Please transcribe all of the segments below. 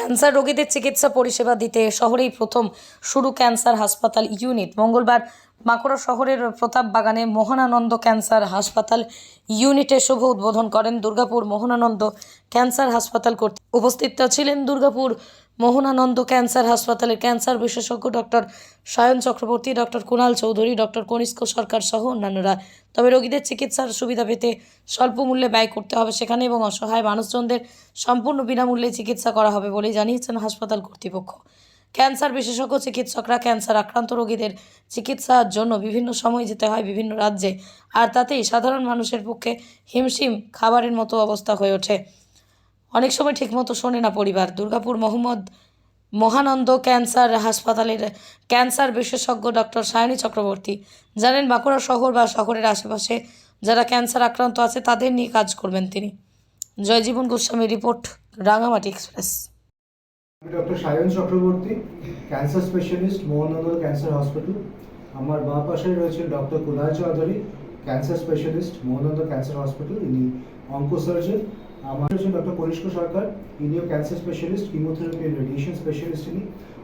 Cancer রোগীদের চিকিৎসা পরিষেবা দিতে শহরেই প্রথম শুরু ক্যান্সার হাসপাতাল ইউনিট। মঙ্গলবার বাঁকুড়া শহরের প্রতাপবাগানে মোহনানন্দ ক্যান্সার হাসপাতাল ইউনিটের শুভ উদ্বোধন করেন দুর্গাপুর মোহনানন্দ ক্যান্সার হাসপাতাল কর্তৃপক্ষ। উপস্থিত ছিলেন দুর্গাপুর মোহনানন্দ ক্যান্সার হাসপাতালের ক্যান্সার বিশেষজ্ঞ doctor Sayan Chakraborty, doctor Kunal Chowdhury, doctor Kanishka Sarkar সহ অন্যান্যরা। তবে রোগীদের চিকিৎসার সুবিধা পেতে স্বল্প মূল্যে ব্যয় করতে হবে সেখানে এবং অসহায় মানুষজনদের সম্পূর্ণ বিনামূল্যে চিকিৎসা করা হবে বলেই জানিয়েছেন হাসপাতাল কর্তৃপক্ষ। ক্যান্সার বিশেষজ্ঞ চিকিৎসকরা ক্যান্সার আক্রান্ত রোগীদের চিকিৎসার জন্য বিভিন্ন সময় যেতে হয় বিভিন্ন রাজ্যে, আর তাতেই সাধারণ মানুষের পক্ষে হিমশিম খাবারের মতো অবস্থা হয়ে ওঠে। অনেক সময় ঠিকমতো শোনে না পরিবার। দুর্গাপুর মহানন্দ ক্যান্সার হাসপাতালের ক্যান্সার বিশেষজ্ঞ ডক্টর সায়নী চক্রবর্তী জানেন, বাঁকুড়া শহর বা শহরের আশেপাশে যারা ক্যান্সার আক্রান্ত আছে তাদের নিয়ে কাজ করবেন তিনি। Joyjibon Goswami report, Rangamati express. Doctor Sayan Chakraborty, cancer specialist, Mohanananda cancer hospital. আমার বাঁ পাশে রয়েছে doctor Kunal Chowdhury, cancer specialist, Mohanananda cancer hospital, ইনি অঙ্কোসার্জন। আমার রয়েছে ডক্টর কনিষ্ক সরকার, ইনিও cancer specialist, chemotherapy and radiation specialist.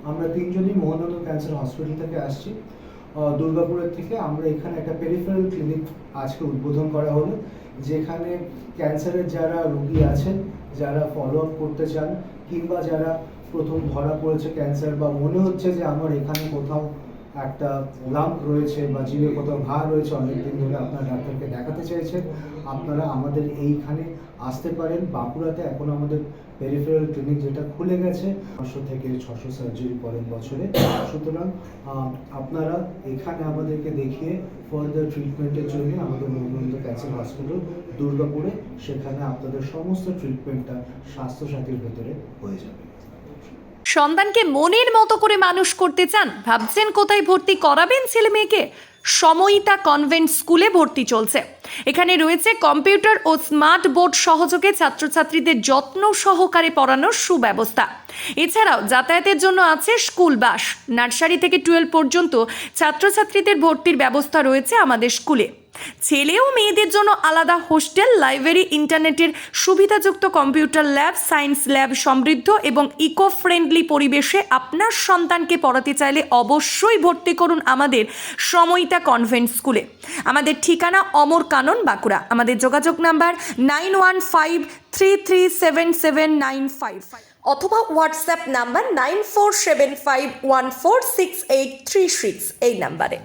আমরা তিনজনই মোহনানন্দ ক্যান্সার হসপিটাল থেকে আসছি, দুর্গাপুরের থেকে। আমরা এখানে একটা পেরিফেরাল ক্লিনিক আজকে উদ্বোধন করা হলো, যেখানে ক্যান্সারের যারা রোগী আছেন, যারা ফলো আপ করতে চান, কিংবা যারা প্রথম ধরা পড়েছে ক্যান্সার বা মনে হচ্ছে যে আমার এখানে কোথাও একটা লাম্প রয়েছে বা জিভে কোথাও ঘা রয়েছে, অনেকদিন ধরে আপনার ডাক্তারকে দেখাতে চাইছেন, আপনারা আমাদের এইখানে আসতে পারেন। বাঁকুড়াতে এখন আমাদের পেরিফেরাল ক্লিনিক যেটা খুলে গেছে, 500 থেকে 600 সার্জারি করেন বছরে। সুতরাং আপনারা এখানে আমাদেরকে দেখিয়ে ফার্দার ট্রিটমেন্টের জন্য আমাদের মোহনানন্দ ক্যান্সার হসপিটাল দুর্গাপুরে, সেখানে আপনাদের সমস্ত ট্রিটমেন্টটা স্বাস্থ্যসাথীর ভেতরে হয়ে যাবে। সন্তানকে মনের মতো করে মানুষ করতে চান? ভাবছেন কোথায় ভর্তি করাবেন ছেলে মেয়েকে? সময়িতা কনভেন্ট স্কুলে ভর্তি চলছে। এখানে রয়েছে কম্পিউটার ও স্মার্ট বোর্ড সহযোগে ছাত্রছাত্রীদের যত্ন সহকারে পড়ানোর সুব্যবস্থা। এছাড়াও যাতায়াতের জন্য আছে স্কুল বাস। নার্সারি থেকে 12 পর্যন্ত ছাত্রছাত্রীদের ভর্তির ব্যবস্থা রয়েছে আমাদের স্কুলে। ছেলে ও মেয়েদের জন্য আলাদা হোস্টেল, লাইব্রেরি, ইন্টারনেটের সুবিধাযুক্ত কম্পিউটার ল্যাব, সায়েন্স ল্যাব সমৃদ্ধ এবং ইকো ফ্রেন্ডলি পরিবেশে আপনার সন্তানকে পড়াতে চাইলে অবশ্যই ভর্তি করুন আমাদের সময়িতা কনভেন্ট স্কুলে। আমাদের ঠিকানা অমর কানন, বাঁকুড়া। আমাদের যোগাযোগ নাম্বার 9153377955 অথবা হোয়াটসঅ্যাপ নাম্বার 9475146836 এই নাম্বারে।